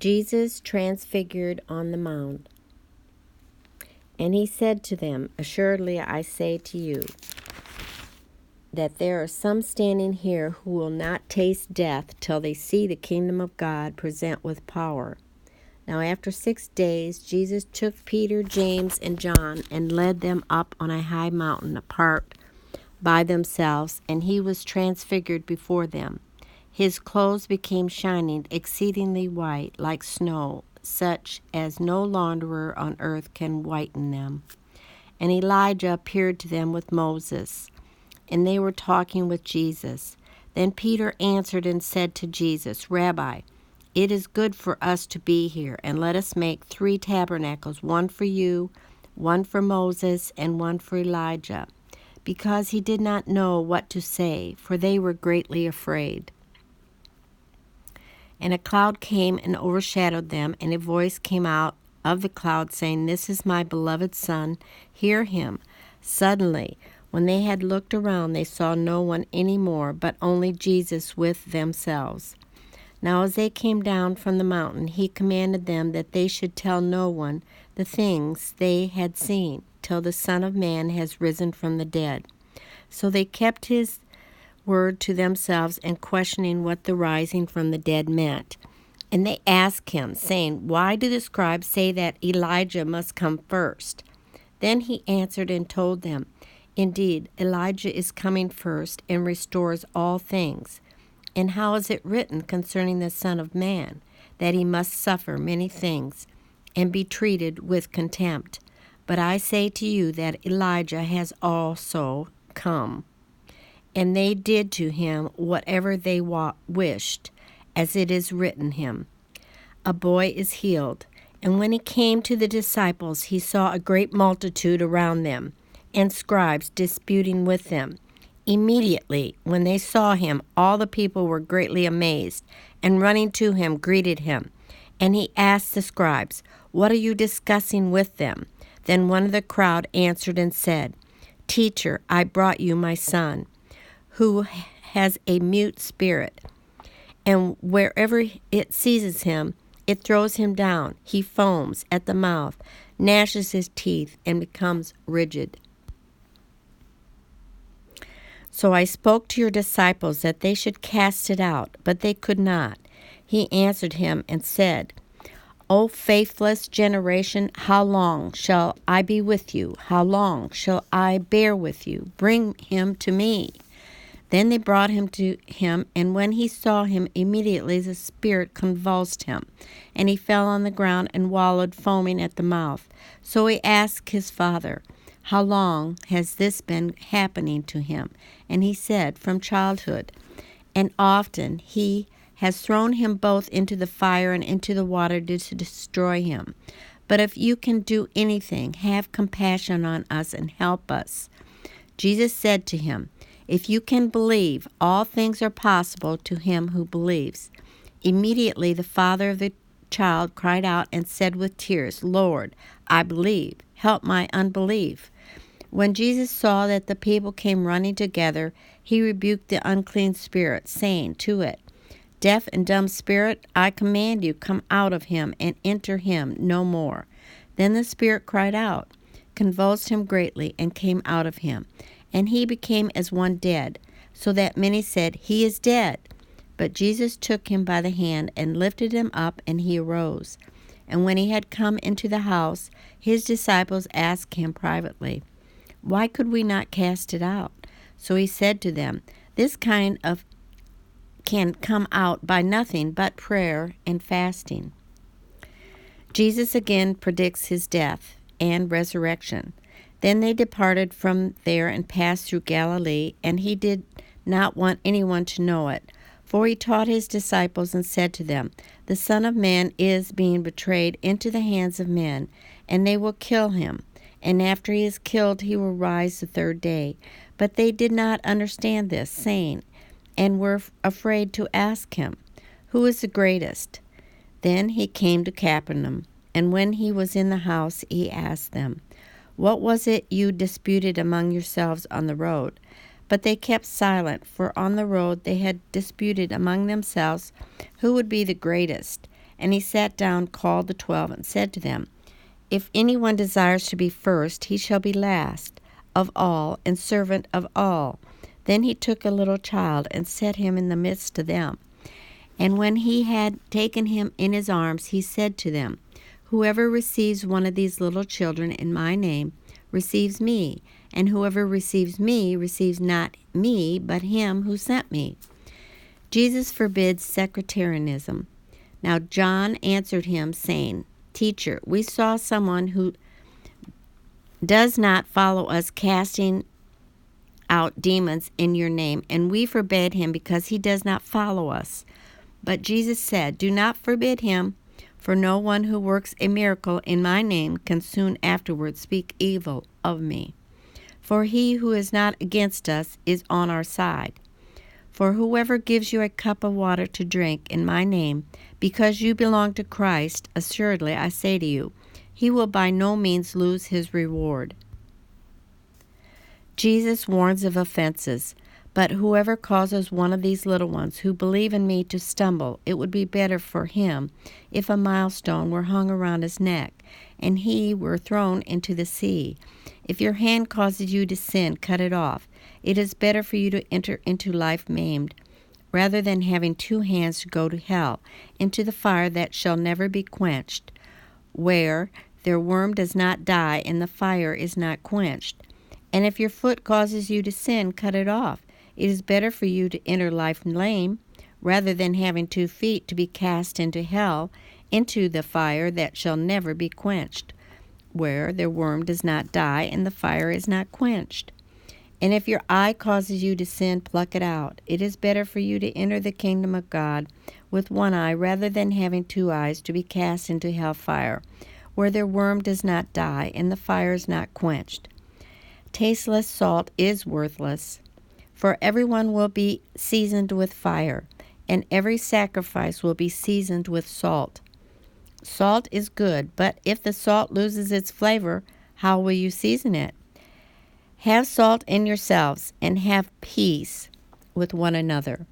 Jesus transfigured on the mount. And he said to them, Assuredly I say to you, that there are some standing here who will not taste death till they see the kingdom of God present with power. Now after 6 days, Jesus took Peter, James, and John and led them up on a high mountain apart by themselves, and he was transfigured before them. His clothes became shining, exceedingly white, like snow, such as no launderer on earth can whiten them. And Elijah appeared to them with Moses, and they were talking with Jesus. Then Peter answered and said to Jesus, Rabbi, it is good for us to be here, and let us make 3 tabernacles, one for you, one for Moses, and one for Elijah. Because he did not know what to say, for they were greatly afraid. And a cloud came and overshadowed them, and a voice came out of the cloud, saying, This is my beloved Son, hear him. Suddenly, when they had looked around, they saw no one any more, but only Jesus with themselves. Now as they came down from the mountain, he commanded them that they should tell no one the things they had seen, till the Son of Man has risen from the dead. So they kept his word to themselves, and questioning what the rising from the dead meant. And they asked him, saying, Why do the scribes say that Elijah must come first? Then he answered and told them, Indeed, Elijah is coming first and restores all things. And how is it written concerning the Son of Man, that he must suffer many things and be treated with contempt? But I say to you that Elijah has also come. And they did to him whatever they wished, as it is written him. A boy is healed. And when he came to the disciples, he saw a great multitude around them, and scribes disputing with them. Immediately, when they saw him, all the people were greatly amazed, and running to him, greeted him. And he asked the scribes, What are you discussing with them? Then one of the crowd answered and said, Teacher, I brought you my son, who has a mute spirit, and wherever it seizes him, it throws him down. He foams at the mouth, gnashes his teeth, and becomes rigid. So I spoke to your disciples that they should cast it out, but they could not. He answered him and said, O faithless generation, how long shall I be with you? How long shall I bear with you? Bring him to me. Then they brought him to him, and when he saw him, immediately the spirit convulsed him, and he fell on the ground and wallowed, foaming at the mouth. So he asked his father, How long has this been happening to him? And he said, From childhood. And often he has thrown him both into the fire and into the water to destroy him. But if you can do anything, have compassion on us and help us. Jesus said to him, If you can believe, all things are possible to him who believes. Immediately the father of the child cried out and said with tears, Lord, I believe. Help my unbelief. When Jesus saw that the people came running together, he rebuked the unclean spirit, saying to it, Deaf and dumb spirit, I command you, come out of him and enter him no more. Then the spirit cried out, convulsed him greatly, and came out of him. And he became as one dead, so that many said, He is dead. But Jesus took him by the hand and lifted him up, and he arose. And when he had come into the house, his disciples asked him privately, Why could we not cast it out? So he said to them, This kind of can come out by nothing but prayer and fasting. Jesus again predicts his death and resurrection. Then they departed from there and passed through Galilee, and he did not want anyone to know it. For he taught his disciples and said to them, The Son of Man is being betrayed into the hands of men, and they will kill him. And after he is killed, he will rise the 3rd day. But they did not understand this, saying, and were afraid to ask him, Who is the greatest? Then he came to Capernaum, and when he was in the house, he asked them, What was it you disputed among yourselves on the road? But they kept silent, for on the road they had disputed among themselves who would be the greatest. And he sat down, called the 12, and said to them, If anyone desires to be first, he shall be last of all and servant of all. Then he took a little child and set him in the midst of them. And when he had taken him in his arms, he said to them, Whoever receives one of these little children in my name receives me, and whoever receives me receives not me, but him who sent me. Jesus forbids sectarianism. Now John answered him, saying, Teacher, we saw someone who does not follow us casting out demons in your name, and we forbade him because he does not follow us. But Jesus said, Do not forbid him, for no one who works a miracle in my name can soon afterwards speak evil of me. For he who is not against us is on our side. For whoever gives you a cup of water to drink in my name, because you belong to Christ, assuredly I say to you, he will by no means lose his reward. Jesus warns of offenses. But whoever causes one of these little ones who believe in me to stumble, it would be better for him if a milestone were hung around his neck, and he were thrown into the sea. If your hand causes you to sin, cut it off. It is better for you to enter into life maimed, rather than having two hands to go to hell, into the fire that shall never be quenched, where their worm does not die and the fire is not quenched. And if your foot causes you to sin, cut it off. It is better for you to enter life lame, rather than having 2 feet to be cast into hell, into the fire that shall never be quenched, where their worm does not die and the fire is not quenched. And if your eye causes you to sin, pluck it out. It is better for you to enter the kingdom of God with one eye, rather than having 2 eyes to be cast into hell fire, where their worm does not die and the fire is not quenched. Tasteless salt is worthless, for everyone will be seasoned with fire, and every sacrifice will be seasoned with salt. Salt is good, but if the salt loses its flavor, how will you season it? Have salt in yourselves, and have peace with one another.